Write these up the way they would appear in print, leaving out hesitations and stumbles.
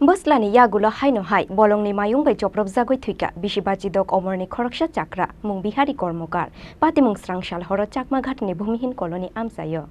Boslani yagulo haino hai bolongni mayung bai joprop jagoi thuika bisibaji dok omorni khoroksa chakra mung bihari kormokar patimung srangshal horo chakma ghatni bhumihin koloni amsayo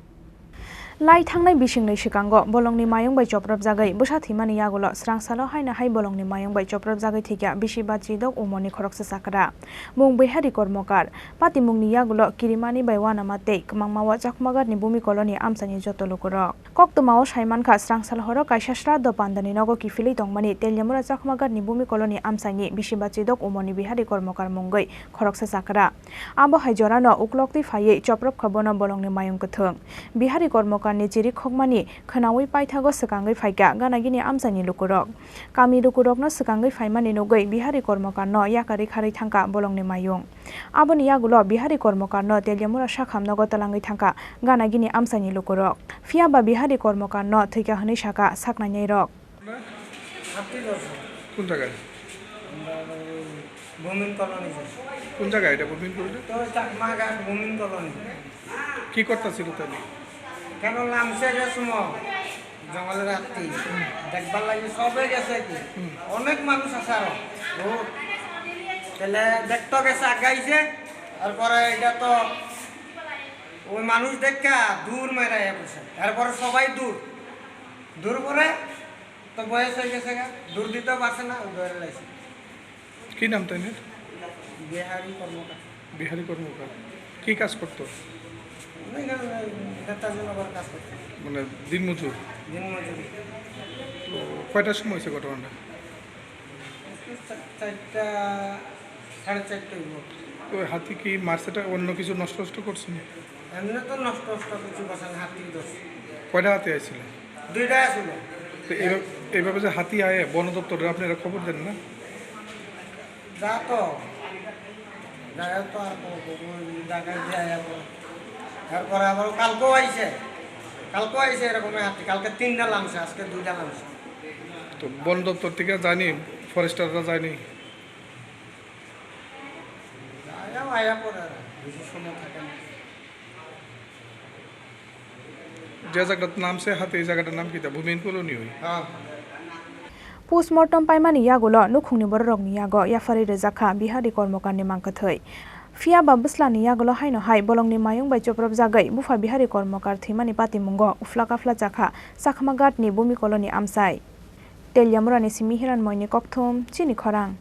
Lai thangnai bisingni sikango bolongni mayung bai joprop jagai busa thimani yagulo srangsalo haina hai bolongni mayung bai joprop jagai thika bisibaji dok omorni khoroksa chakra mung bihari kormokar patimungni yagulo kirimani bai wana mate kmangmawa chakmagatni bhumi koloni amsani joto lokorok koktmao saimankha srangsal horo kaisa srado pandani nogo kifili tongmani telyamura chakmagatni bhumi koloni amsani bisibaji dok omorni bihari kormokar mungoi khoroksa chakra abo hai jorano uklokti phaiye joprop khabono bolongni mayung kuthung bihari kormokar ni chiri khokmani khanawi paithago sakangai phaika ganagini amsani lukurok kami lukurok no sakangai phaimani nogoi bihari kormokar no yakari khari thangka bolongni mayung aboni yagulo bihari kormokar no telyamura sakham nogo talangai thangka ganagini amsani lukurok fiaba bihari kormokar no thika hni saka saknai rok কোন জায়গায় ভূমিন colony কোন জায়গায় এটা ভূমিন করলে তো Chakmaghat ভূমিন colony কি করতেছিল তাহলে কেন নামছে যে সময় জঙ্গলের রাত্রি দেখবার লাগে সবে গেছে কি অনেক মানুষ আছে আরো বহুত তাহলে দেখতে গেছে আগাইছে তারপরে এটা তো ওই মানুষ দেখা দূর মেরে বসে তারপরে সবাই দূর দূর করে তো বয়স হয়ে গেছে দূর দিতে পারছে না ধরে লাইছে কি নাম তাই বিহারি কর্মকার বিহারি কর্মকার কি কাজ করতো নেতাজনগর কাজ করছে মানে দিনমজুর দিনমজুরি তো কয়টার সময় হয়েছে ঘটনাটা 4টা 4:30 হইব তো হাতি কি মারছেটা অন্য কিছু নষ্ট করছে না এমনি তো নষ্ট কিছু বসান হাতি দোষ কয়টা হাতি আইছিল 2টা ছিল তো এইভাবে যে হাতি আয়ে বন দপ্তরের আপনারা খবর দেন না যা তো যায় তো আর জায়গায় যায় তারপরে আবার কালকেও আইছে এরকম হাতি কালকে 3টা লামছে আজকে 2টা লামছে তো বন দপ্তর থেকে যায়নি ফরেস্টাররা যায়নি আয়া পরে বেশি সময় থাকে না যে জায়গাটার নাম সে হাতি এই জায়গাটার নাম কি তা ভূমিন কলোনি হই হ্যাঁ postmortem paimani yagulo nukhungni borokni yago yafari rejakha bihari kormokar ni mangkathai fiaba buslani yagulo haino hai bolongni mayung bai joprop jagai bufa bihari kormokar thimani patimungo uflakafla chakha sakhmagat ni bhumi koloni amsai telyamurani simihiran moini kokthum chini khorang